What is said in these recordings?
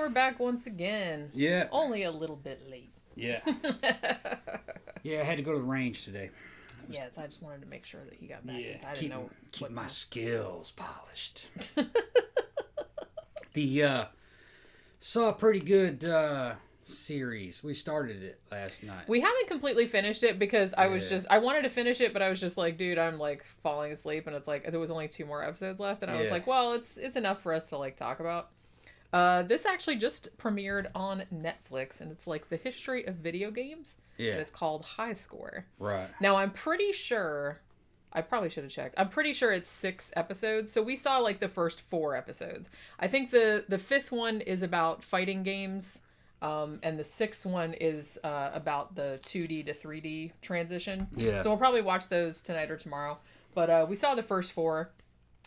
we're back once again. Yeah. Only a little bit late. Yeah. Yeah, I had to go to the range today. Yes, I just wanted to make sure that he got back. Yeah, I didn't know keep my time. skills polished. Saw a pretty good series. We started it last night. We haven't completely finished it because I wanted to finish it, but I was just like, dude, I'm like falling asleep, and it's like there was only 2 more episodes left, and I was like, well, it's enough for us to like talk about. This actually just premiered on Netflix, and it's like the history of video games. Yeah. And it's called High Score. Right. Now, I'm pretty sure... I probably should have checked. I'm pretty sure it's 6 episodes. So we saw like the first 4 episodes. I think the 5th one is about fighting games. And the 6th one is about the 2D to 3D transition. Yeah. So we'll probably watch those tonight or tomorrow. But we saw the first 4,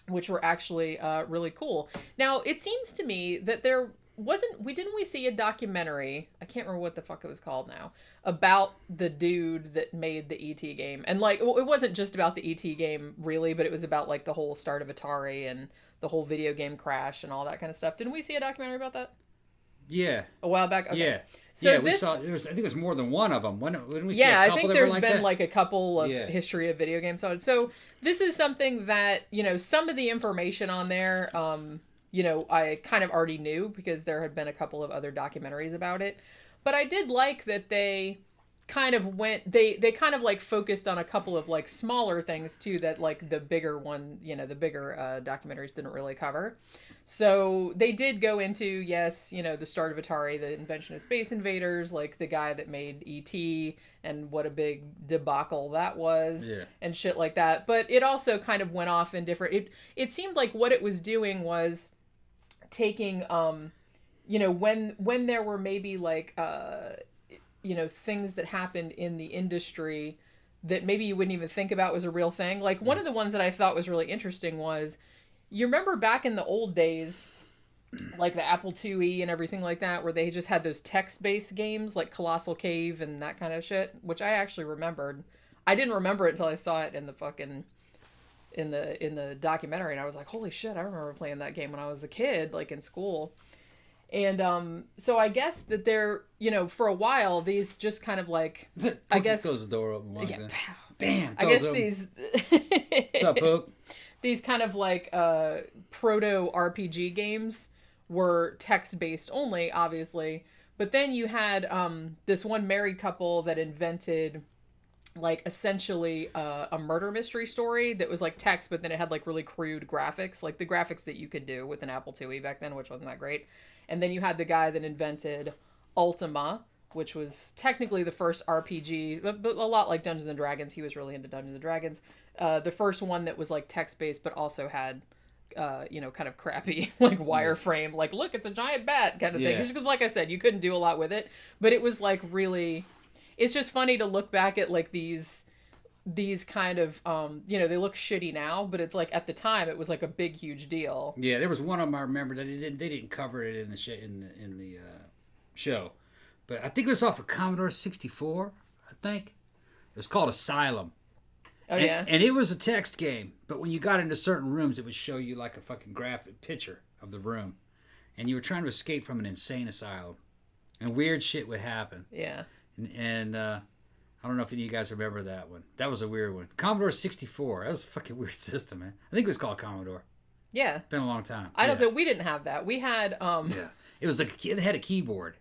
which were actually really cool. Now, it seems to me that there didn't we see a documentary, I can't remember what the fuck it was called now, about the dude that made the ET game. And like, it wasn't just about the ET game really, but it was about like the whole start of Atari and the whole video game crash and all that kind of stuff. Didn't we see a documentary about that? Yeah. A while back? Okay. Yeah. So we saw, I think it was more than one of them. Didn't we see a couple? I think there's been that? like a couple of history of video games. So this is something that, some of the information on there, I kind of already knew because there had been a couple of other documentaries about it. But I did like that they kind of they kind of like focused on a couple of like smaller things too that like the bigger one, the bigger documentaries didn't really cover. So they did go into, the start of Atari, the invention of Space Invaders, like the guy that made E.T. and what a big debacle that was and shit like that. But it also kind of went off in different... It seemed like what it was doing was taking, when there were maybe like, things that happened in the industry that maybe you wouldn't even think about was a real thing. Like one of the ones that I thought was really interesting was... You remember back in the old days, like the Apple IIe and everything like that, where they just had those text-based games like Colossal Cave and that kind of shit, which I actually remembered. I didn't remember it until I saw it in the fucking in the documentary, and I was like, holy shit, I remember playing that game when I was a kid, like in school. And so I guess that they're, for a while, these just kind of like, I guess close the door open. Yeah, bam. I guess open. These. What's up, Poke? These kind of like proto RPG games were text-based only, obviously. But then you had this one married couple that invented like essentially a murder mystery story that was like text, but then it had like really crude graphics, like the graphics that you could do with an Apple IIe back then, which wasn't that great. And then you had the guy that invented Ultima, which was technically the first RPG, but a lot like Dungeons and Dragons. He was really into Dungeons and Dragons. The first one that was like text-based, but also had, kind of crappy, like wireframe, like, look, it's a giant bat kind of thing. Because like I said, you couldn't do a lot with it, but it was like really, it's just funny to look back at like these kind of, they look shitty now, but it's like at the time it was like a big, huge deal. Yeah, there was one of them I remember that they didn't cover it in the show. But I think it was off of Commodore 64, I think. It was called Asylum. Oh, yeah? And it was a text game. But when you got into certain rooms, it would show you like a fucking graphic picture of the room. And you were trying to escape from an insane asylum. And weird shit would happen. Yeah. And I don't know if any of you guys remember that one. That was a weird one. Commodore 64. That was a fucking weird system, man. I think it was called Commodore. Yeah. It's been a long time. I don't think we didn't have that. We had... Yeah. It was like, it had a keyboard.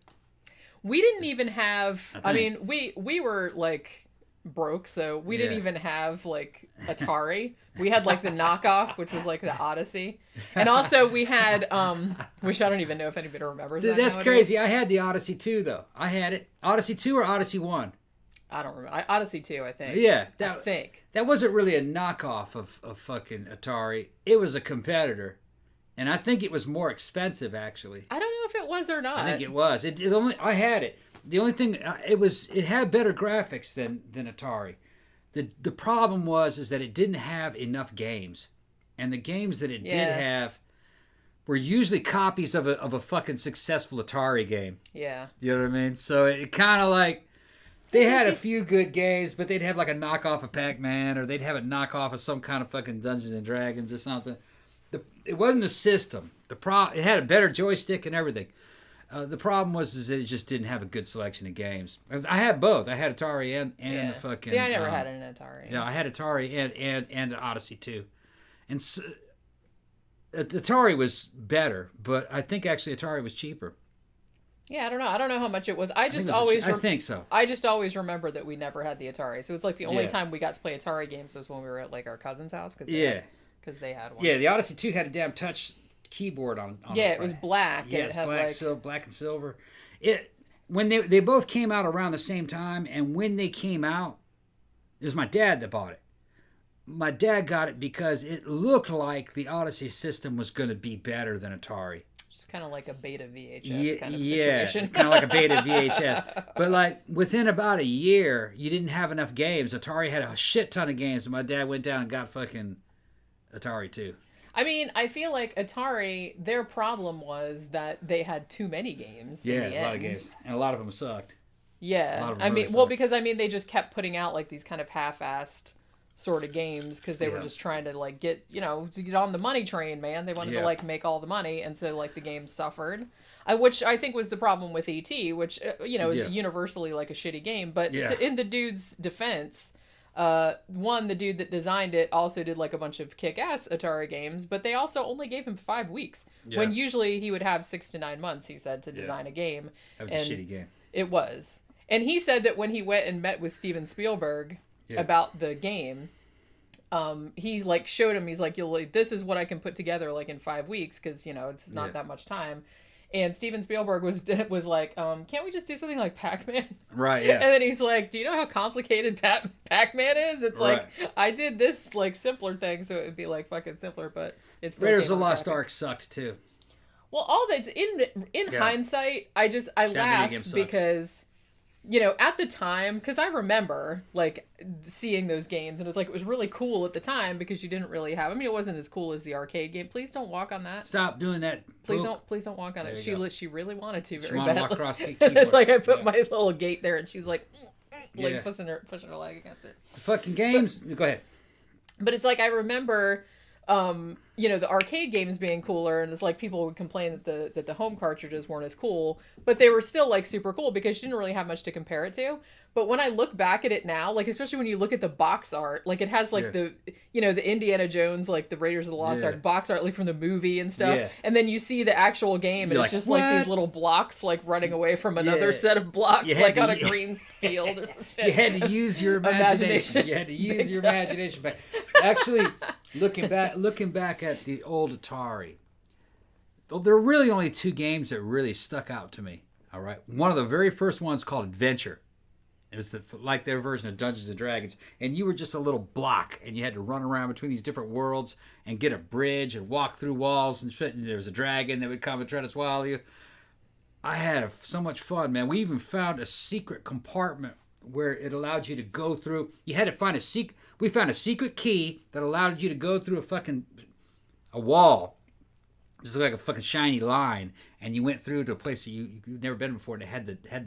We didn't even have... I mean, we were, like, broke, so we didn't even have, like, Atari. We had, like, the knockoff, which was, like, the Odyssey. And also, we had... which I don't even know if anybody remembers that. That's crazy. I had the Odyssey 2, though. I had it. Odyssey 2 or Odyssey 1? I don't remember. Odyssey 2, I think. Yeah. I think. That wasn't really a knockoff of fucking Atari. It was a competitor. And I think it was more expensive, actually. I don't know if it was or not. I think it was. I had it. The only thing it had better graphics than Atari. The problem was that it didn't have enough games, and the games that it did have were usually copies of a fucking successful Atari game. Yeah. You know what I mean? So it kind of like they had a few good games, but they'd have like a knockoff of Pac-Man, or they'd have a knockoff of some kind of fucking Dungeons and Dragons or something. It wasn't the system. It had a better joystick and everything. The problem was is that it just didn't have a good selection of games. I had both. I had Atari and the fucking. See, I never had an Atari. Yeah, I had Atari and an Odyssey too, and so, Atari was better, but I think actually Atari was cheaper. Yeah, I don't know. I don't know how much it was. I think so. I just always remember that we never had the Atari. So it's like the only time we got to play Atari games was when we were at like our cousin's house because they had one. Yeah, the Odyssey 2 had a damn touch keyboard on yeah, it was black. Yeah, it had black and silver. When they both came out around the same time, and when they came out, it was my dad that bought it. My dad got it because it looked like the Odyssey system was going to be better than Atari. Just kind of like a beta VHS kind of situation. Yeah, kind of like a beta VHS. But like within about a year, you didn't have enough games. Atari had a shit ton of games, and my dad went down and got fucking Atari too. I mean, I feel like Atari, their problem was that they had too many games. Yeah, a lot of games. And a lot of them sucked. Yeah. I mean, well, because I mean, they just kept putting out like these kind of half-assed sort of games because they were just trying to like get, to get on the money train, man. They wanted to like make all the money, and so like the games suffered. Which I think was the problem with E.T., which, is universally like a shitty game. But in the dude's defense, the dude that designed it also did like a bunch of kick-ass Atari games, but they also only gave him 5 weeks when usually he would have 6 to 9 months, he said, to design a game. That was a shitty game. It was. And he said that when he went and met with Steven Spielberg about the game, he like showed him, he's like, this is what I can put together like in 5 weeks because it's not that much time. And Steven Spielberg was like, can't we just do something like Pac-Man? Right, yeah. And then he's like, do you know how complicated Pac-Man is? It's like, I did this like simpler thing, so it would be like fucking simpler, but it's still Raiders of the Lost Ark sucked too. Well, all that's in hindsight, I laugh because at the time, because I remember like seeing those games, and it's like it was really cool at the time because you didn't really have. I mean, it wasn't as cool as the arcade game. Please don't walk on that. Stop doing that. Please don't walk on it. She really wanted to very badly. Walk across the it's like I put my little gate there, and she's like pushing her leg against it. The fucking games. Go ahead. But it's like I remember. The arcade games being cooler, and it's like people would complain that the home cartridges weren't as cool, but they were still like super cool because you didn't really have much to compare it to. But when I look back at it now, like especially when you look at the box art, like it has like the Indiana Jones, like the Raiders of the Lost Ark box art, like from the movie and stuff, and then you see the actual game, and it's just like these little blocks like running away from another set of blocks, like on a green field or some shit. You had to use your imagination. You had to use your imagination. But actually, looking back at the old Atari, there are really only 2 games that really stuck out to me. All right, one of the very first ones called Adventure. It was like their version of Dungeons and Dragons, and you were just a little block, and you had to run around between these different worlds and get a bridge and walk through walls and shit. And there was a dragon that would come and try to swallow you. I had so much fun, man. We even found a secret compartment where it allowed you to go through. You had to find we found a secret key that allowed you to go through a wall. Just like a fucking shiny line, and you went through to a place that you've never been before, and it had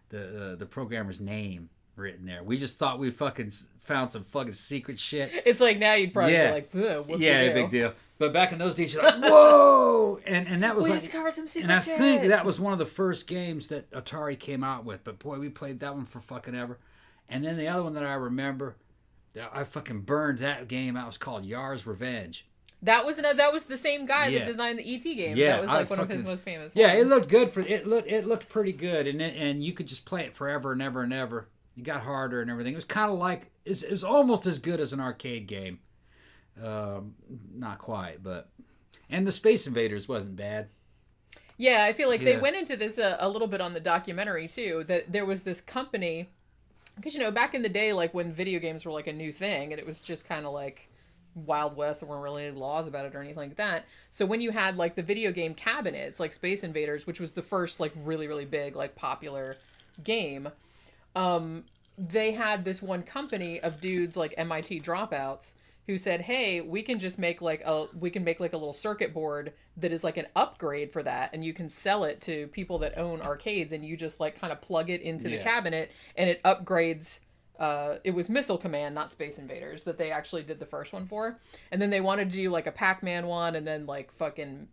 the programmer's name written there. We just thought we fucking found some fucking secret shit. It's like now you'd probably be like, what's the deal? Big deal. But back in those days, you're like, whoa! And that was we discovered some secret shit. And I think that shit. was one of the first games that Atari came out with. But boy, we played that one for fucking ever. And then the other one that I remember, I fucking burned that game out. It was called Yar's Revenge. That was the same guy that designed the E.T. game. Yeah, that was like one of his most famous ones. Yeah, it looked good it looked pretty good, and you could just play it forever and ever and ever. It got harder and everything. It was kind of like it was almost as good as an arcade game. Not quite, but and the Space Invaders wasn't bad. Yeah, I feel like they went into this a little bit on the documentary too. That there was this company, because back in the day, like when video games were like a new thing, and it was just kind of like Wild West, there weren't really any laws about it or anything like that. So when you had like the video game cabinets, like Space Invaders, which was the first like really, really big, like popular game, they had this one company of dudes like MIT dropouts who said, hey, we can just make like a little circuit board that is like an upgrade for that, and you can sell it to people that own arcades, and you just like kind of plug it into the cabinet, and it upgrades it was Missile Command, not Space Invaders, that they actually did the first one for. And then they wanted to do like a Pac-Man one, and then like fucking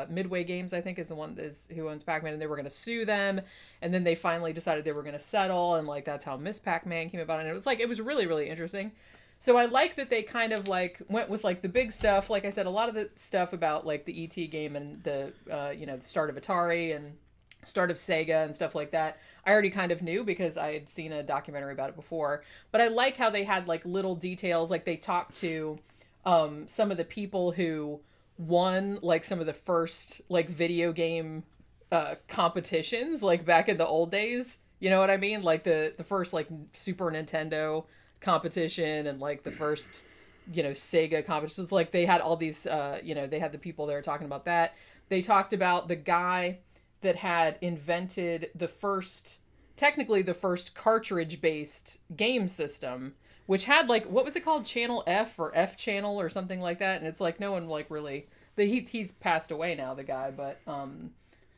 Midway Games, I think, is the one who owns Pac-Man, and they were going to sue them. And then they finally decided they were going to settle, and like that's how Miss Pac-Man came about. And it was really, really interesting. So I like that they kind of like went with like the big stuff. Like I said, a lot of the stuff about like the ET game and the the start of Atari and start of Sega and stuff like that, I already kind of knew because I had seen a documentary about it before. But I like how they had like little details, like they talked to some of the people who won like some of the first like video game competitions, like back in the old days. You know what I mean? Like the first like Super Nintendo competition and like the first Sega competitions. Like they had all these they had the people there talking about that. They talked about the guy that had invented technically the first cartridge-based game system, which had like, what was it called? Channel F or F channel or something like that. And it's like, no one like really, he's passed away now, the guy, but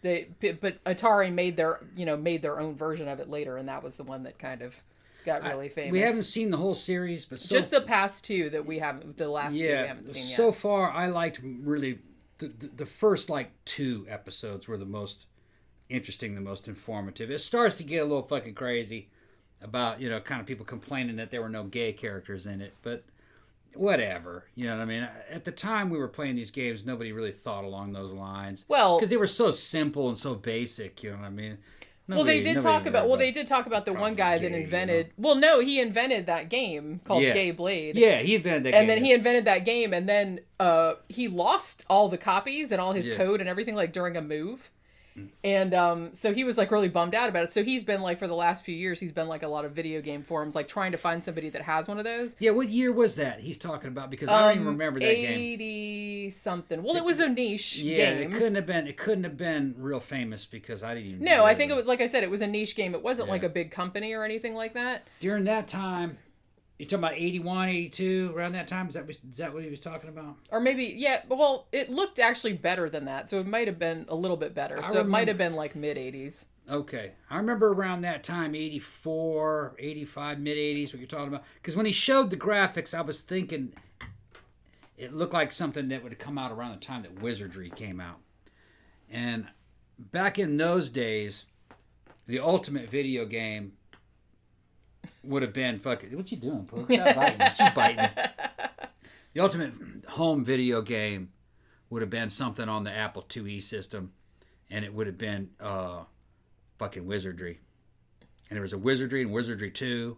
Atari made their own version of it later. And that was the one that kind of got really famous. We haven't seen the whole series, but just the past two that we haven't, the last two we haven't seen yet. So far, I liked really the first like 2 episodes were the most interesting, the most informative. It starts to get a little fucking crazy about kind of people complaining that there were no gay characters in it, but whatever, you know what I mean. At the time we were playing these games, nobody really thought along those lines, well, because they were so simple and so basic, you know what I mean. They did talk about the one guy that invented he invented that game called Gay Blade. Yeah, he invented that game. And then he invented that game, and then he lost all the copies and all his code and everything like during a move. And so he was like really bummed out about it. So he's been like, for the last few years, he's been like a lot of video game forums, like trying to find somebody that has one of those. Yeah, what year was that he's talking about? Because I don't even remember that 80 game. 80 something. Well, it was a niche game. It couldn't have been real famous because I didn't even No, I think it was, like I said, it was a niche game. It wasn't like a big company or anything like that. During that time, you're talking about 81, 82, around that time? Is that what he was talking about? Or maybe, well, it looked actually better than that, so it might have been a little bit better. It might have been like mid-80s. Okay. I remember around that time, 84, 85, mid-80s, what you're talking about. Because when he showed the graphics, I was thinking it looked like something that would have come out around the time that Wizardry came out. And back in those days, the ultimate video game would have been fucking... What you doing, Pooh? Stop biting. She's biting. The ultimate home video game would have been something on the Apple IIe system, and it would have been fucking Wizardry. And there was a Wizardry and Wizardry 2,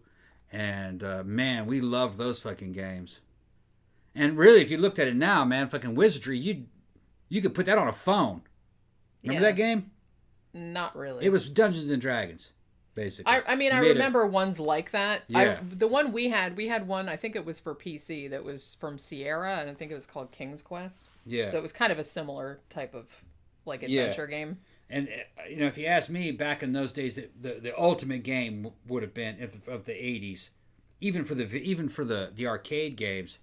and man, we loved those fucking games. And really, if you looked at it now, man, fucking Wizardry, you could put that on a phone. Remember that game? Not really. It was Dungeons and Dragons. Basically. I remember ones like that. Yeah. The one we had one, I think it was for PC, that was from Ciarra, and I think it was called King's Quest. Yeah. That was kind of a similar type of like adventure game. And if you ask me, back in those days, the ultimate game would have been of the 80s, even for the arcade games,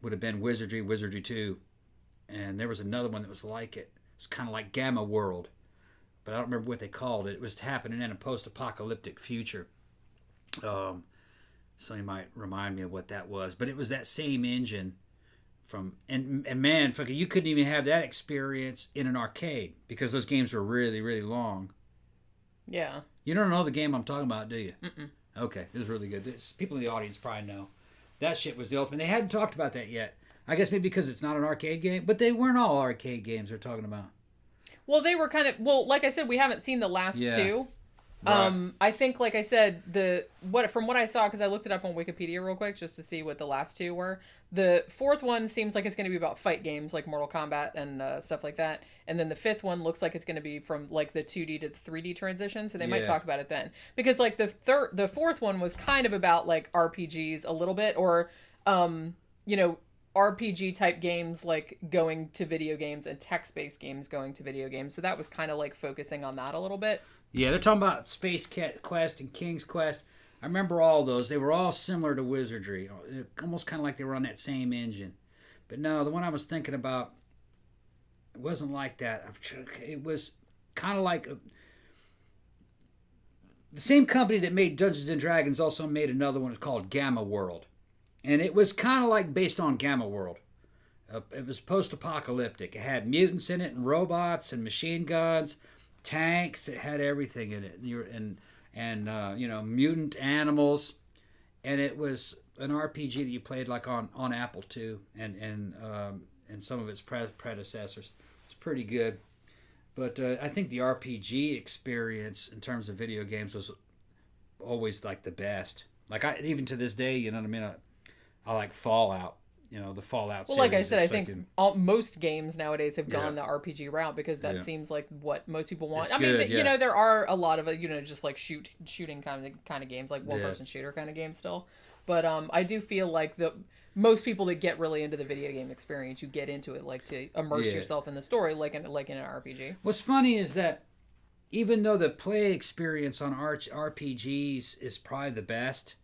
would have been Wizardry, Wizardry 2, and there was another one that was like it. It was kind of like Gamma World. But I don't remember what they called it. It was happening in a post-apocalyptic future. So you might remind me of what that was. But it was that same engine and man, fucking, you couldn't even have that experience in an arcade because those games were really, really long. Yeah. You don't know the game I'm talking about, do you? Mm-mm. Okay, it was really good. People in the audience probably know. That shit was the ultimate. They hadn't talked about that yet. I guess maybe because it's not an arcade game, but they weren't all arcade games they're talking about. Well, they were kind of... Well, like I said, we haven't seen the last two. Right. I think, like I said, from what I saw, because I looked it up on Wikipedia real quick just to see what the last two were. The fourth one seems like it's going to be about fight games like Mortal Kombat and stuff like that. And then the fifth one looks like it's going to be from like the 2D to the 3D transition. So they might talk about it then. Because like the fourth one was kind of about like RPGs a little bit, or RPG type games like going to video games and text-based games going to video games. So that was kind of like focusing on that a little bit. Yeah, they're talking about Space Quest and King's Quest. I remember all those. They were all similar to Wizardry. Almost kind of like they were on that same engine. But no, the one I was thinking about, it wasn't like that. It was kind of like... the same company that made Dungeons and Dragons also made another one called Gamma World, and it was kind of like based on Gamma World. It was post-apocalyptic. It had mutants in it, and robots, and machine guns, tanks. It had everything in it, and mutant animals, and it was an RPG that you played like on Apple II and some of its predecessors. It's pretty good. But I think the RPG experience in terms of video games was always like the best. Like even to this day, you know what I mean? I like Fallout. The Fallout series. Well, like I said, I think most games nowadays have gone the RPG route because that seems like what most people want. There are a lot of just like shooting kind of games, like one-person shooter kind of games still. But I do feel like most people that get really into the video game experience, you get into it like to immerse yourself in the story, like in an RPG. What's funny is that even though the play experience on RPGs is probably the best,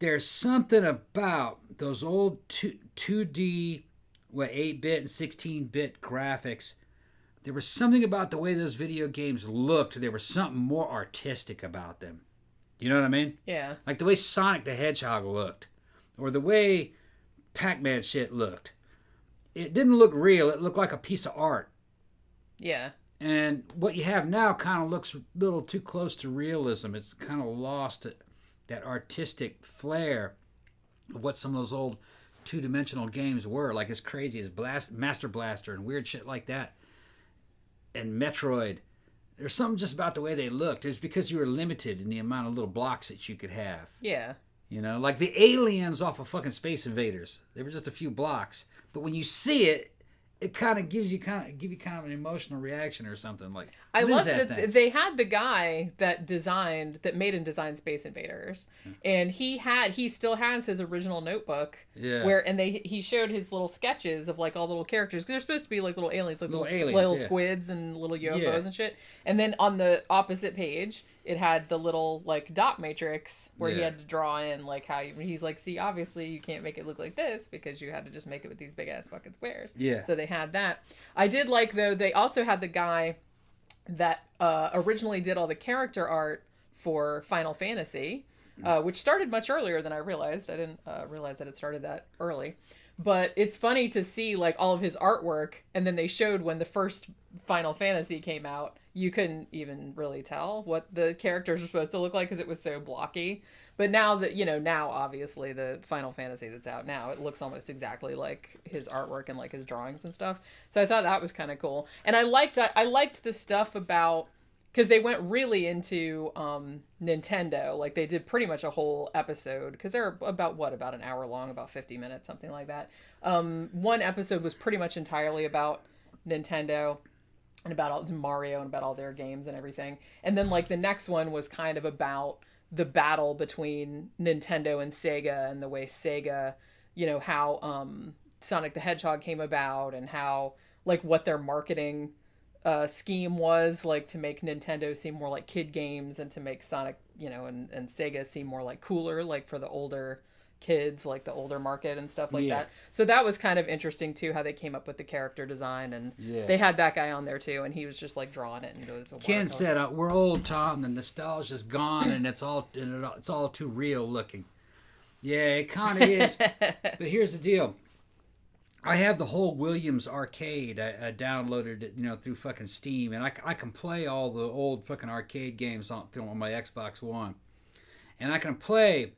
there's something about those old 2D, 8-bit and 16-bit graphics. There was something about the way those video games looked. There was something more artistic about them. You know what I mean? Yeah. Like the way Sonic the Hedgehog looked. Or the way Pac-Man shit looked. It didn't look real. It looked like a piece of art. Yeah. And what you have now kind of looks a little too close to realism. It's kind of lost that artistic flair of what some of those old two-dimensional games were. Like as crazy as Master Blaster and weird shit like that. And Metroid. There's something just about the way they looked. It's because you were limited in the amount of little blocks that you could have. Yeah. Like the aliens off of fucking Space Invaders. They were just a few blocks. But when you see it, it kind of gives you kind of an emotional reaction or something. Like, I love that they had the guy that made and designed Space Invaders, and he still has his original notebook. Yeah. He showed his little sketches of like all the little characters because they're supposed to be like little aliens, like little squids and little UFOs and shit. And then on the opposite page, it had the little like dot matrix where he had to draw in like how he's like, see, obviously you can't make it look like this because you had to just make it with these big ass fucking squares. Yeah. So they had that. I did like though they also had the guy that originally did all the character art for Final Fantasy, which started much earlier than I realized. I didn't realize that it started that early. But it's funny to see like all of his artwork, and then they showed when the first Final Fantasy came out, you couldn't even really tell what the characters were supposed to look like because it was so blocky. But now that, now obviously the Final Fantasy that's out now, it looks almost exactly like his artwork and like his drawings and stuff. So I thought that was kind of cool. And I liked the stuff about, because they went really into Nintendo. Like they did pretty much a whole episode because they're about an hour long, about 50 minutes, something like that. One episode was pretty much entirely about Nintendo and about all Mario and about all their games and everything. And then like the next one was kind of about the battle between Nintendo and Sega and the way Sega, how Sonic the Hedgehog came about and how like what their marketing scheme was like to make Nintendo seem more like kid games and to make Sonic, and Sega seem more like cooler, like for the older kids, like the older market and stuff like that. So that was kind of interesting too, how they came up with the character design, and they had that guy on there too, and he was just like drawing it and goes. Ken said, "We're old, Tom. The nostalgia's gone, and it's all too real looking." Yeah, it kind of is. But here's the deal. I have the whole Williams arcade. I downloaded it, through fucking Steam, and I can play all the old fucking arcade games on my Xbox One, and I can play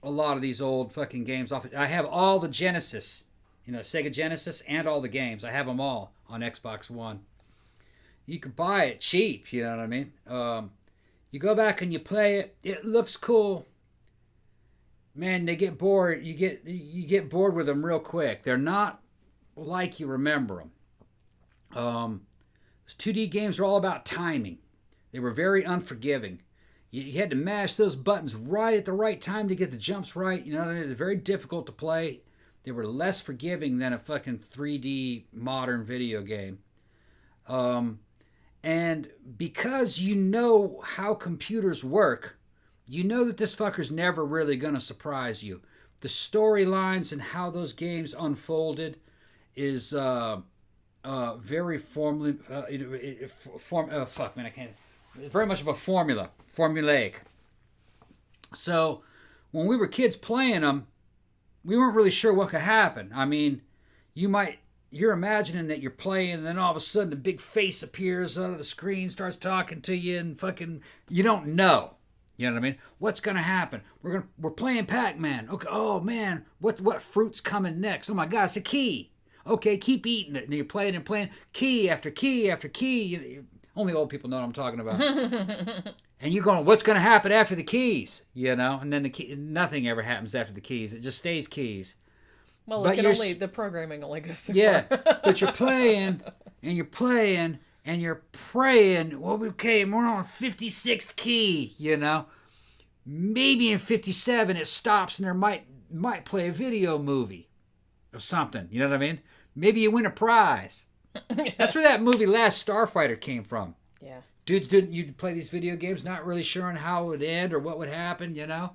a lot of these old fucking games off. I have all the Genesis, Sega Genesis, and all the games. I have them all on Xbox One. You can buy it cheap, you know what I mean? You go back and you play it. It looks cool. Man, they get bored. You get bored with them real quick. They're not like you remember them. Those 2D games are all about timing. They were very unforgiving. You had to mash those buttons right at the right time to get the jumps right. You know what I mean? They're very difficult to play. They were less forgiving than a fucking 3D modern video game. And because you know how computers work, you know that this fucker's never really going to surprise you. The storylines and how those games unfolded is very formally... fuck, man, I can't... very much of a formulaic. So when we were kids playing them, we weren't really sure what could happen. I mean, you're imagining that you're playing, and then all of a sudden a big face appears out of the screen, starts talking to you, and fucking you don't know. You know what I mean? What's gonna happen? We're playing Pac-Man. Okay. Oh man, what fruit's coming next? Oh my God, it's a key. Okay, keep eating it. And you're playing and playing key after key after key. Only old people know what I'm talking about. And you're going, what's going to happen after the keys? You know, and then nothing ever happens after the keys. It just stays keys. Well, the programming only goes so far. But you're playing and you're playing and you're praying. Well, okay, we're on 56th key. You know, maybe in 57 it stops and there might play a video movie or something. You know what I mean? Maybe you win a prize. That's where that movie Last Starfighter came from. Yeah. Dudes you'd play these video games not really sure on how it would end or what would happen, you know?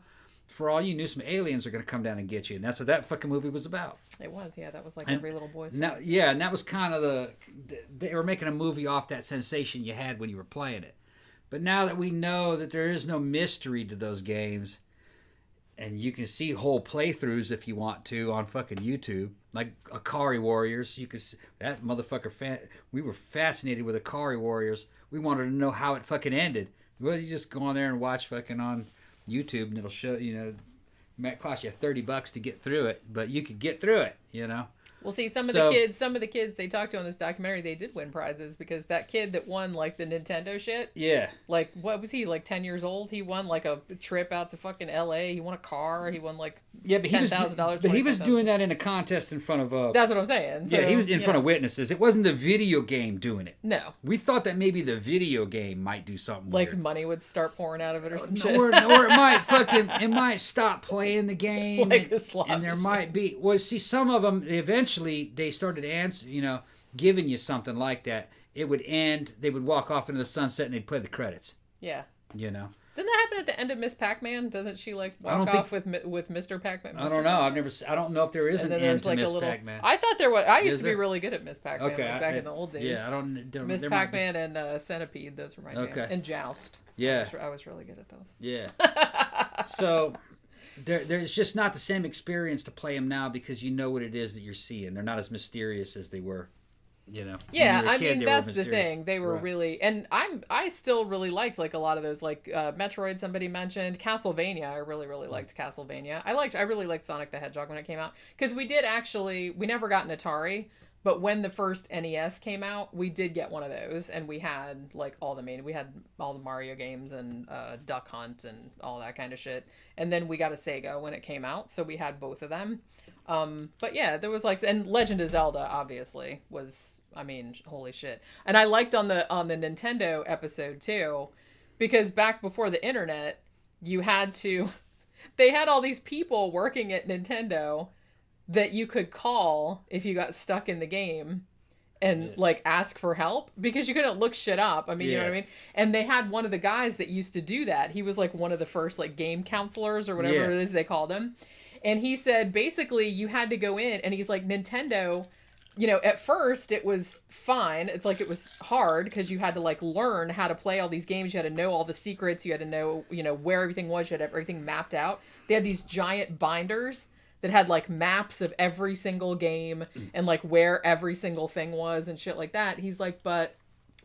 For all you knew, some aliens are going to come down and get you. And that's what that fucking movie was about. It was, yeah. That was like every little boy's now, yeah, and that was kind of they were making a movie off that sensation you had when you were playing it. But now that we know that there is no mystery to those games, and you can see whole playthroughs if you want to on fucking YouTube. Like Akari Warriors. You could see that motherfucker. We were fascinated with Akari Warriors. We wanted to know how it fucking ended. Well, you just go on there and watch fucking on YouTube and it'll show, you know, it might cost you $30 to get through it, but you could get through it, you know. Well, see, some of the kids they talked to on this documentary, they did win prizes because that kid that won like the Nintendo shit. Yeah. Like, what was he, like 10 years old? He won like a trip out to fucking LA. He won a car. He won like $10,000. But he was doing that in a contest in front of That's what I'm saying. So, yeah, he was in front of witnesses. It wasn't the video game doing it. No. We thought that maybe the video game might do something like weird. Money would start pouring out of it or some shit. Or it might stop playing the game. Like the slot and there machine. might be some of them eventually they started giving you something like that. It would end, they would walk off into the sunset and they'd play the credits. Yeah. You know. Didn't that happen at the end of Miss Pac-Man? Doesn't she like walk off with Mr. Pac-Man? I don't know. I don't know if there is an end to Miss Pac-Man. I thought there was. I used to be really good at Miss Pac-Man back in the old days. Yeah, I don't Miss Pac-Man and Centipede. Those were my games. And Joust. Yeah. I was really good at those. Yeah. So there's just not the same experience to play them now because you know what it is that you're seeing. They're not as mysterious as they were. You know, yeah, I mean that's the thing. They were really, and I still really liked like a lot of those, like Metroid. Somebody mentioned Castlevania. I really liked Castlevania. I really liked Sonic the Hedgehog when it came out because we never got an Atari, but when the first NES came out, we did get one of those, and we had like we had all the Mario games and Duck Hunt and all that kind of shit, and then we got a Sega when it came out, so we had both of them. But yeah, there was like, and Legend of Zelda obviously was. I mean, holy shit. And I liked on the Nintendo episode too, because back before the internet, they had all these people working at Nintendo that you could call if you got stuck in the game and like ask for help because you couldn't look shit up. I mean, you know what I mean? And they had one of the guys that used to do that. He was like one of the first like game counselors or whatever it is they called him. And he said, basically you had to go in and he's like, Nintendo, you know, at first it was fine. It's like it was hard because you had to like learn how to play all these games. You had to know all the secrets. You had to know, you know, where everything was. You had to have everything mapped out. They had these giant binders that had like maps of every single game and like where every single thing was and shit like that. He's like, but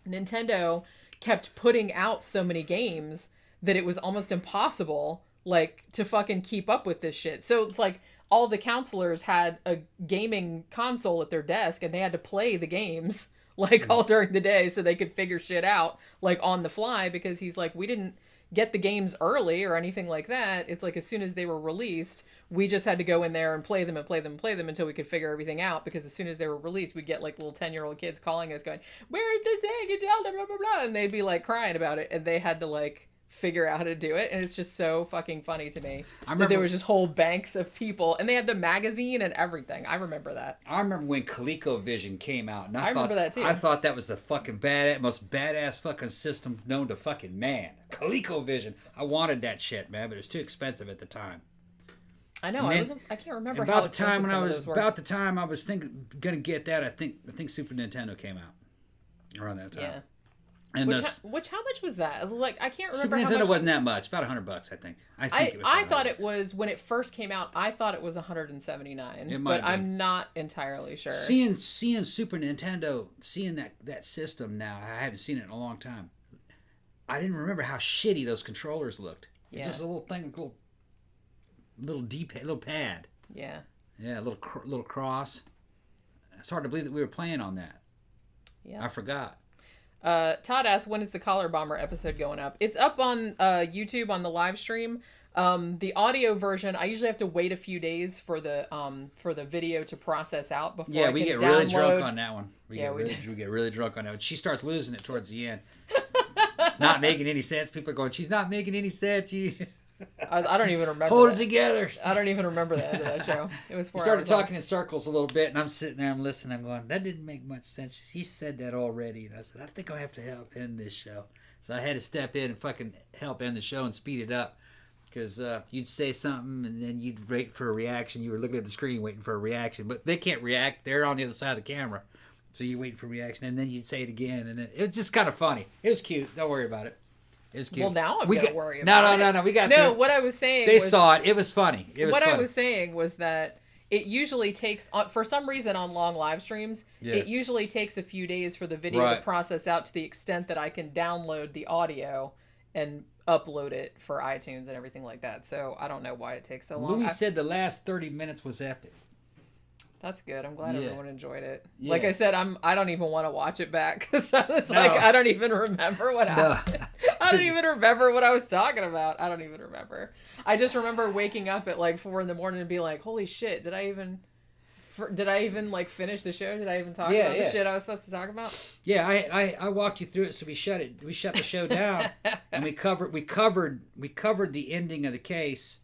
Nintendo kept putting out so many games that it was almost impossible like to fucking keep up with this shit. So it's like all the counselors had a gaming console at their desk and they had to play the games like all during the day so they could figure shit out like on the fly because he's like, we didn't get the games early or anything like that. It's like as soon as they were released, we just had to go in there and play them until we could figure everything out because as soon as they were released, we'd get like little 10-year-old kids calling us going, where is this thing? It's Zelda, blah, blah, blah. And they'd be like crying about it and they had to like figure out how to do it, and it's just so fucking funny to me that there was just whole banks of people, and they had the magazine and everything. I remember that. I remember when ColecoVision came out, and I remember that too. I thought that was the fucking most badass fucking system known to fucking man. ColecoVision. I wanted that shit, man, but it was too expensive at the time. I know. I can't remember about how the time when about the time I was gonna get that. I think Super Nintendo came out around that time. Yeah. And which how much was that? Like I can't remember. Super how Nintendo much... wasn't that much. About $100, I think. I thought it was when it first came out. I thought it was $179. But I'm not entirely sure. Seeing Super Nintendo, seeing that system now, I haven't seen it in a long time. I didn't remember how shitty those controllers looked. Yeah. It's just a little thing, little D-pad, little pad. Yeah. Yeah, a little cross. It's hard to believe that we were playing on that. Yeah. I forgot. Todd asked, when is the Collar Bomber episode going up? It's up on YouTube on the live stream. The audio version, I usually have to wait a few days for the video to process out before I can get download. Really drunk on that one. We get really drunk on that one. She starts losing it towards the end. Not making any sense. People are going, she's not making any sense. I don't even remember. Hold it together. I don't even remember the end of that show. It was 4 hours. We started talking long. in circles a little bit, and I'm sitting there, I'm listening, I'm going, that didn't make much sense. She said that already. And I said, I think I have to help end this show. So I had to step in and fucking help end the show and speed it up. Because you'd say something, and then you'd wait for a reaction. You were looking at the screen waiting for a reaction. But they can't react. They're on the other side of the camera. So you wait for a reaction, and then you'd say it again. And it was just kind of funny. It was cute. Don't worry about it. It was cute. Well, now I'm going to worry about it. No. We got what I was saying They saw it. It was funny. I was saying was that it usually takes, for some reason on long live streams, it usually takes a few days for the video to process out to the extent that I can download the audio and upload it for iTunes and everything like that. So I don't know why it takes so long. Louis said the last 30 minutes was epic. That's good. I'm glad everyone enjoyed it. Yeah. Like I said, I don't even want to watch it back because I was like, I don't even remember what happened. I don't even remember what I was talking about. I don't even remember. I just remember waking up at like 4 a.m. and be like, holy shit, did I even like finish the show? Did I even talk about the shit I was supposed to talk about? Yeah, I walked you through it, so we shut the show down and we covered the ending of the case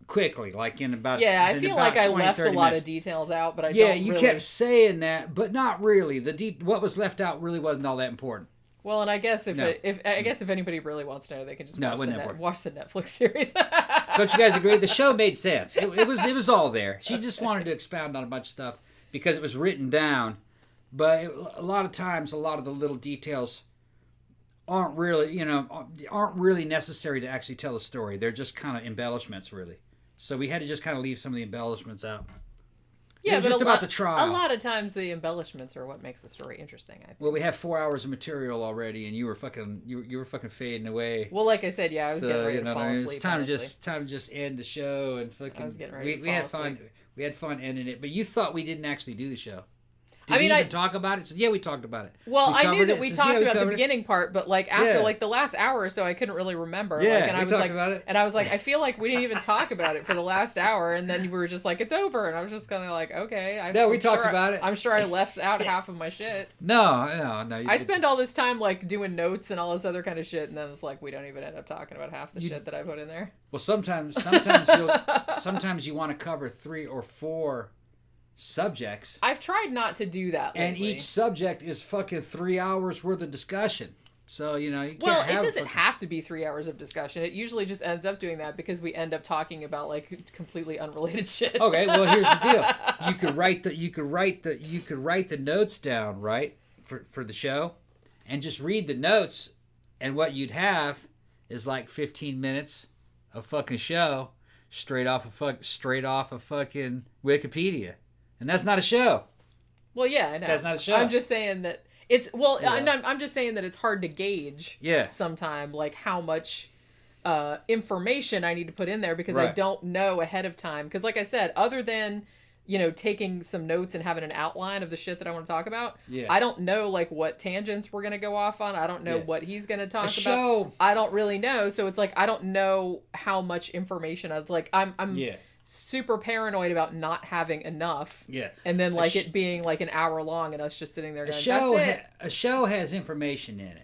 quickly, like in about I feel like I left a lot of details out, but I don't you really... kept saying that, but not really. What was left out really wasn't all that important. Well, and I guess if anybody really wants to know, they can just watch the Netflix series. Don't you guys agree? The show made sense. It was all there. She just wanted to expound on a bunch of stuff because it was written down, but a lot of times, a lot of the little details aren't really necessary to actually tell a story. They're just kind of embellishments, really. So we had to just kind of leave some of the embellishments out. Yeah, but just about the trial. A lot of times the embellishments are what makes the story interesting, I think. Well, we have 4 hours of material already, and you were fucking fading away. Well, like I said, I was getting ready to fall asleep. It's time to just end the show and fucking. I was getting ready to fall asleep. We had fun ending it, but you thought we didn't actually do the show. Did we even talk about it? So, yeah, we talked about it. Well, I knew that we talked about the beginning part, but like after like the last hour or so, I couldn't really remember. Yeah, and we talked about it. And I was like, I feel like we didn't even talk about it for the last hour, and then you were just like, it's over, and I was just kind of like, okay. We talked about it. I'm sure I left out half of my shit. No. I spend all this time like doing notes and all this other kind of shit, and then it's like we don't even end up talking about half the shit that I put in there. Well, sometimes you want to cover 3 or 4 subjects. I've tried not to do that lately. And each subject is fucking 3 hours worth of discussion. So, you can't it doesn't have to be 3 hours of discussion. It usually just ends up doing that because we end up talking about like completely unrelated shit. Okay, well here's the deal. You could write the notes down, right? For the show. And just read the notes, and what you'd have is like 15 minutes of fucking show straight off of fucking Wikipedia. And that's not a show. Well, yeah, I know. That's not a show. I'm just saying that it's I'm just saying that it's hard to gauge. Yeah. Sometime like how much information I need to put in there because I don't know ahead of time. Because like I said, other than taking some notes and having an outline of the shit that I want to talk about, I don't know like what tangents we're gonna go off on. I don't know what he's gonna talk about. I don't really know. So it's like I don't know how much information I'm super paranoid about not having enough. Yeah. And then like it being like an hour long and us just sitting there going, a show has information in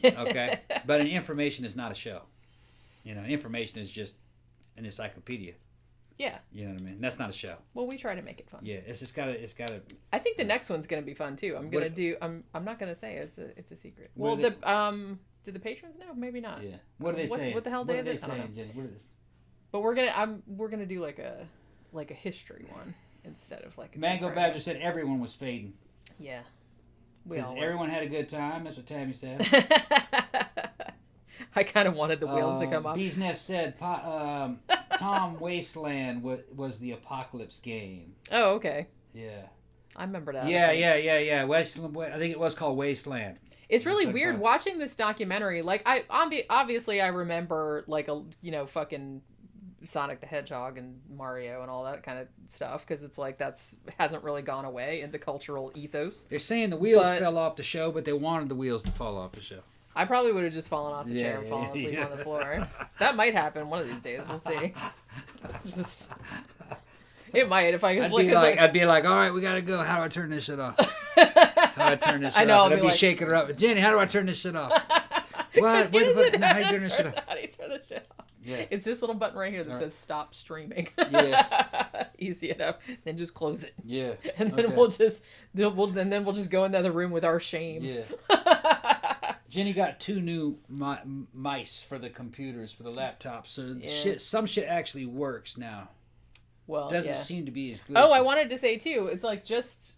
it. Okay? But an information is not a show. Information is just an encyclopedia. Yeah. You know what I mean? That's not a show. Well, we try to make it fun. Yeah, it's gotta I think the next one's gonna be fun too. I'm not gonna say it's a secret. Well, do the patrons know? Maybe not. Yeah. What are they saying? What the hell day is it? Jenny? What is this? But we're gonna do like a history one instead of like a Mango Badger said everyone was fading. Yeah. Everyone had a good time. That's what Tammy said. I kind of wanted the wheels to come off. Bee's Nest said Tom Wasteland was the apocalypse game. Oh, okay. Yeah. I remember that. Yeah. Wasteland. I think it was called Wasteland. It's really weird watching this documentary. Like, obviously I remember like fucking Sonic the Hedgehog and Mario and all that kind of stuff because it's like hasn't really gone away in the cultural ethos. They're saying the wheels fell off the show, but they wanted the wheels to fall off the show. I probably would have just fallen off the chair and fallen asleep on the floor. That might happen one of these days. We'll see. It might if I could. I'd be like, all right, we gotta go. How do I turn this shit off? How do I turn this shit off? And I'd be shaking her up. Jenny, how do I turn this shit off? What? How do you turn this shit off? How do you turn this shit off? Yeah. It's this little button right here that says stop streaming. Yeah. Easy enough. Then just close it. Yeah. And then we'll just go in the other room with our shame. Yeah. Jenny got 2 new mice for the computers, for the laptops. So some shit actually works now. Well, it doesn't seem to be as glitchy. Oh, I wanted to say too, it's like just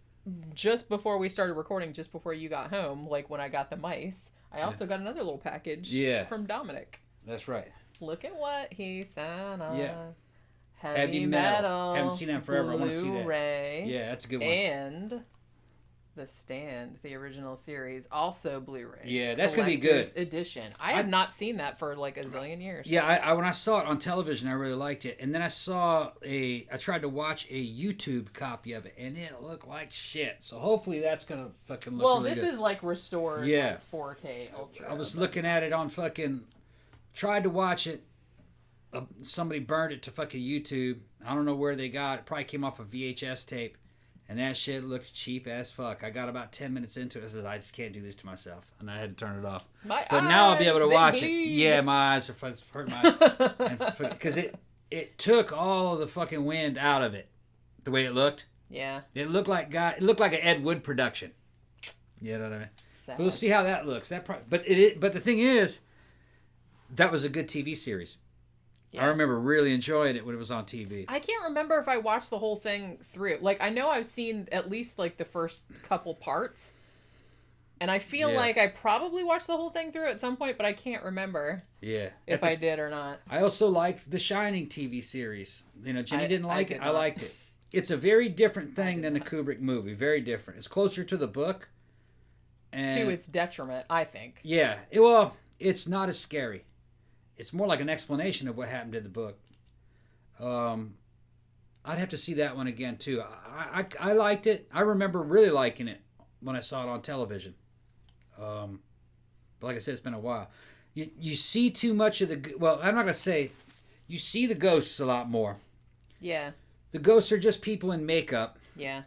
before we started recording, just before you got home, like when I got the mice, I also got another little package from Dominic. That's right. Look at what he sent us. Yeah. Heavy metal. Haven't seen that forever. I want to see that. Blu-ray. Yeah, that's a good one. And The Stand, the original series, also Blu-ray. Yeah, that's going to be good. Edition. I have not seen that for like a zillion years. Yeah, I when I saw it on television, I really liked it. And then I tried to watch a YouTube copy of it, and it looked like shit. So hopefully that's going to fucking look really good. Well, this is like restored like 4K Ultra. I was looking at it on fucking... Tried to watch it. Somebody burned it to fucking YouTube. I don't know where they got it. Probably came off a VHS tape. And that shit looks cheap as fuck. I got about 10 minutes into it. I said, I just can't do this to myself. And I had to turn it off. But now I'll be able to watch it. Yeah, my eyes are hurt. Because it took all of the fucking wind out of it. The way it looked. Yeah. It looked like an Ed Wood production. You know what I mean? But we'll see how that looks. But the thing is, that was a good TV series. Yeah. I remember really enjoying it when it was on TV. I can't remember if I watched the whole thing through. Like, I know I've seen at least, like, the first couple parts. And I feel like I probably watched the whole thing through at some point, but I can't remember if I did or not. I also liked the Shining TV series. You know, Jenny didn't like it. I liked it. It's a very different thing than the Kubrick movie. Very different. It's closer to the book. And to its detriment, I think. Yeah. Well, it's not as scary. It's more like an explanation of what happened in the book. I'd have to see that one again, too. I liked it. I remember really liking it when I saw it on television. But like I said, it's been a while. You see too much of the... Well, I'm not going to say... You see the ghosts a lot more. Yeah. The ghosts are just people in makeup. Yeah.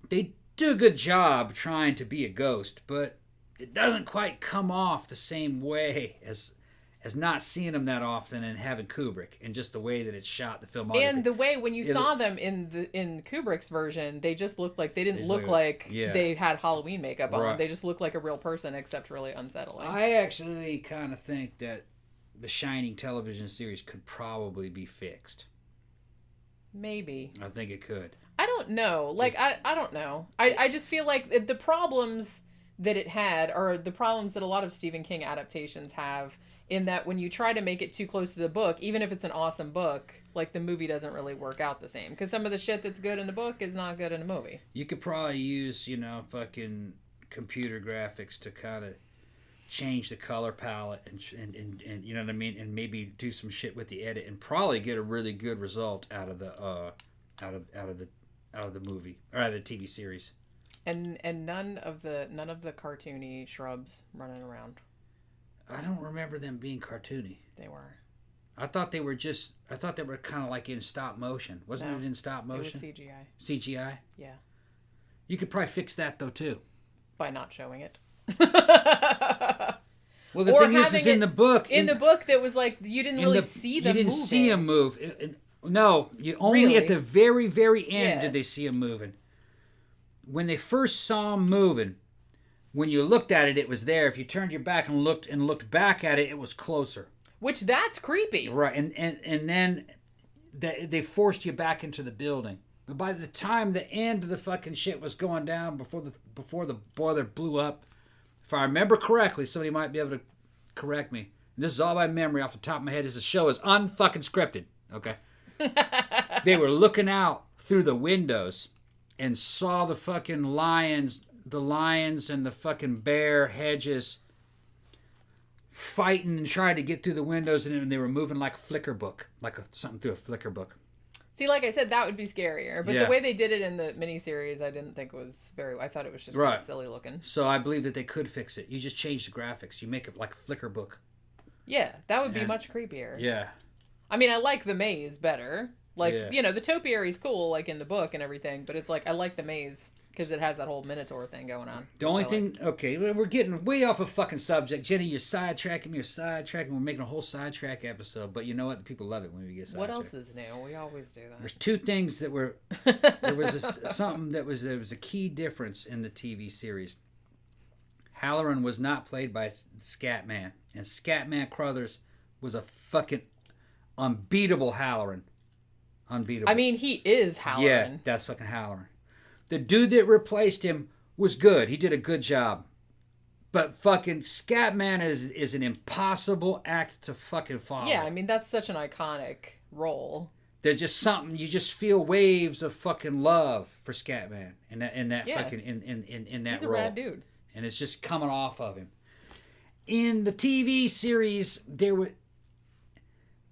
They do a good job trying to be a ghost, but it doesn't quite come off the same way as not seeing them that often and having Kubrick and just the way that it's shot, the filmography. And the way when you saw them in Kubrick's version, they just looked like they didn't look like they had Halloween makeup on. They just looked like a real person, except really unsettling. I actually kind of think that the Shining television series could probably be fixed. Maybe. I think it could. I don't know. Like, I don't know. I just feel like the problems that it had are the problems that a lot of Stephen King adaptations have, in that when you try to make it too close to the book, even if it's an awesome book, like, the movie doesn't really work out the same. Because some of the shit that's good in the book is not good in the movie. You could probably use, fucking computer graphics to kind of change the color palette and you know what I mean, and maybe do some shit with the edit and probably get a really good result out of the movie or out of the TV series. And none of the cartoony shrubs running around. I don't remember them being cartoony. They were. I thought they were kind of like in stop motion. Wasn't it in stop motion? It was CGI. CGI? Yeah. You could probably fix that though too. By not showing it. Well, the thing is in the book. In the book, that was like you didn't really see them. You didn't see them move. No, you only at the very, very end did they see them moving. When they first saw them moving, when you looked at it, it was there. If you turned your back and looked back at it, it was closer. Which that's creepy. Right, and then they forced you back into the building. But by the time the end of the fucking shit was going down, before the boiler blew up, if I remember correctly, somebody might be able to correct me. And this is all by memory off the top of my head. This show is unfucking scripted. Okay. They were looking out through the windows and saw the fucking lions and the fucking bear hedges fighting and trying to get through the windows, and they were moving like a flicker book, something through a flicker book. See, like I said, that would be scarier. But the way they did it in the miniseries, I didn't think was very... I thought it was just kind of silly looking. So I believe that they could fix it. You just change the graphics. You make it like a flicker book. Yeah, that would be much creepier. Yeah. I mean, I like the maze better. Like, the topiary's cool, like, in the book and everything. But it's like, I like the maze because it has that whole Minotaur thing going on. The only thing... Okay, we're getting way off a fucking subject. Jenny, you're sidetracking me. We're making a whole sidetrack episode. But you know what? The people love it when we get sidetracked. What else is new? We always do that. There's two things that were... There was something that was... There was a key difference in the TV series. Halloran was not played by Scatman. And Scatman Crothers was a fucking unbeatable Halloran. Unbeatable. I mean, he is Halloran. Yeah, that's fucking Halloran. The dude that replaced him was good. He did a good job. But fucking Scatman is an impossible act to fucking follow. Yeah, I mean, that's such an iconic role. There's just something, you just feel waves of fucking love for Scatman in that fucking in that He's a role. rad dude. And it's just coming off of him. In the TV series,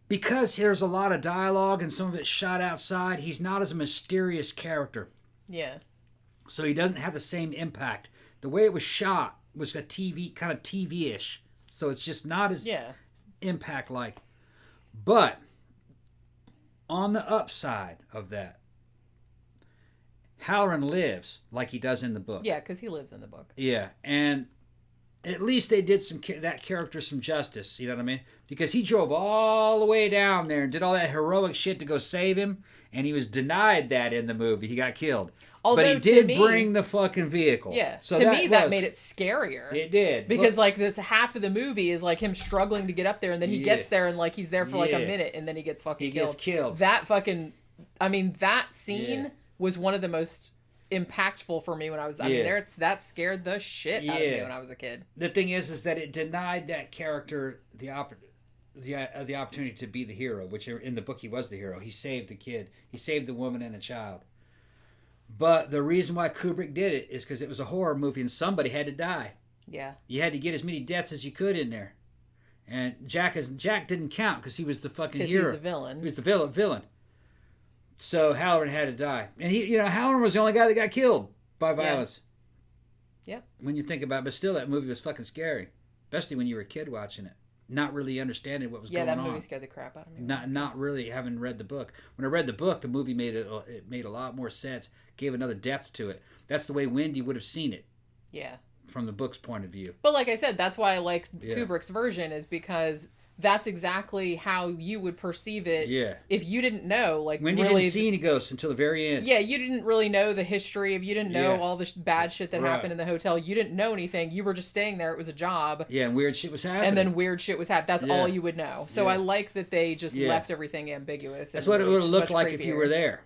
because there's a lot of dialogue and some of it's shot outside, he's not as a mysterious character. Yeah. So he doesn't have the same impact. The way it was shot was a kind of TV-ish. So it's just not as impact-like. But on the upside of that, Halloran lives like he does in the book. Yeah, because he lives in the book. Yeah, and at least they did that character some justice, you know what I mean? Because he drove all the way down there and did all that heroic shit to go save him, and he was denied that in the movie. He got killed. Although, but he did bring the fucking vehicle. Yeah, so to me that made it scarier. It did. Because like this half of the movie is like him struggling to get up there, and then he gets there and like he's there for like a minute, and then he gets fucking killed. He gets killed. That fucking, I mean, that scene was one of the most impactful for me when I was. I mean, that scared the shit out of me when I was a kid. The thing is that it denied that character the opportunity to be the hero, which in the book he was the hero. He saved the kid. He saved the woman and the child. But the reason why Kubrick did it is because it was a horror movie and somebody had to die. Yeah. You had to get as many deaths as you could in there. And Jack didn't count because he was the fucking hero. He was the villain. He was the villain. So Halloran had to die. And Halloran was the only guy that got killed by violence. Yep. When you think about it. But still, that movie was fucking scary. Especially when you were a kid watching it. Not really understanding what was going on. Yeah, that movie scared the crap out of me. Not really having read the book. When I read the book, the movie made a lot more sense. Gave another depth to it. That's the way Wendy would have seen it. Yeah. From the book's point of view. But like I said, that's why I like Kubrick's version, is because that's exactly how you would perceive it. Yeah. If you didn't know, like, Wendy really, didn't see any ghosts until the very end. Yeah, you didn't really know the history of. You didn't know all the bad shit that happened in the hotel. You didn't know anything. You were just staying there. It was a job. Yeah, and weird shit was happening. And then weird shit was happening. That's all you would know. So I like that they just left everything ambiguous. That's what it would have looked like if you were there.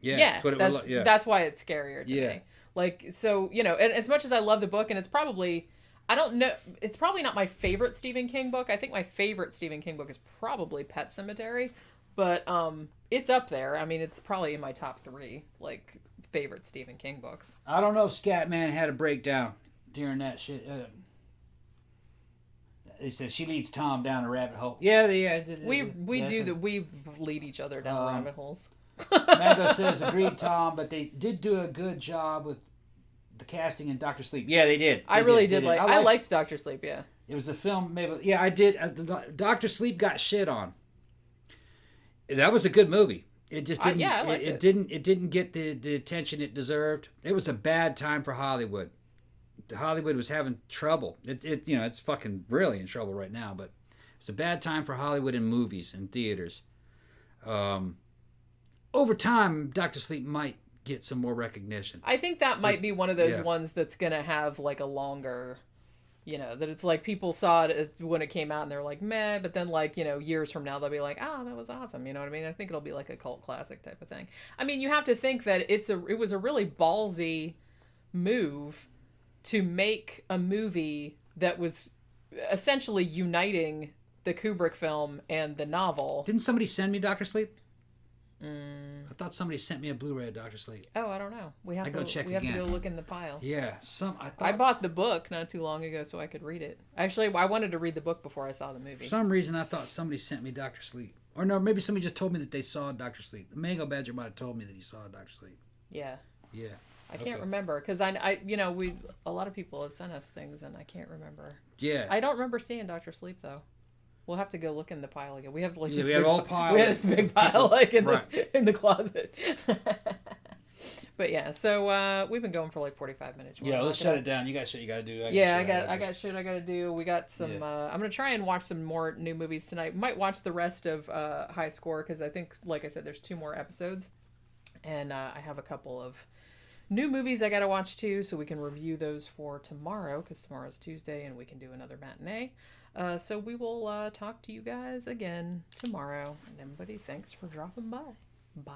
Yeah, that's why it's scarier to me. Like, so, and as much as I love the book, and it's probably, I don't know, it's probably not my favorite Stephen King book. I think my favorite Stephen King book is probably Pet Sematary, but it's up there. I mean, it's probably in my top 3, like, favorite Stephen King books. I don't know if Scatman had a breakdown during that shit. He said she leads Tom down a rabbit hole. Yeah. We lead each other down rabbit holes. Mango says, agreed, Tom, but they did do a good job with the casting in Dr. Sleep. Yeah, they did. I liked Dr. Sleep, yeah. It was a film, maybe. Yeah, I did. Dr. Sleep got shit on. That was a good movie. It just didn't. I liked it. It didn't get the attention it deserved. It was a bad time for Hollywood. Hollywood was having trouble. It's fucking really in trouble right now, but it's a bad time for Hollywood in movies and theaters. Over time, Dr. Sleep might get some more recognition. I think that might be one of those ones that's going to have like a longer You know, that it's like people saw it when it came out and they're like, meh, but then like, you know, years from now they'll be like, oh, that was awesome. You know what I mean? I think it'll be like a cult classic type of thing. I mean, you have to think that it was a really ballsy move to make a movie that was essentially uniting the Kubrick film and the novel. Didn't somebody send me Dr. Sleep? I thought somebody sent me a Blu-ray of Dr. Sleep. Oh, I don't know. We have to go look in the pile. Yeah, I bought the book not too long ago so I could read it. Actually, I wanted to read the book before I saw the movie. For some reason, I thought somebody sent me Dr. Sleep. Or no, maybe somebody just told me that they saw Dr. Sleep. The Mango Badger might have told me that he saw Dr. Sleep. Yeah. Yeah. I can't remember because I you know, a lot of people have sent us things and I can't remember. Yeah. I don't remember seeing Dr. Sleep though. We'll have to go look in the pile again. We have like we have all pile. We have this big pile like in the closet. But yeah, so we've been going for like 45 minutes. Yeah, let's shut it down. You got shit you got to do. I got shit I got to do. We got some. I'm gonna try and watch some more new movies tonight. Might watch the rest of High Score because I think, like I said, there's 2 more episodes, and I have a couple of new movies I gotta watch too, so we can review those for tomorrow because tomorrow's Tuesday and we can do another matinee. So we will talk to you guys again tomorrow. And everybody, thanks for dropping by. Bye.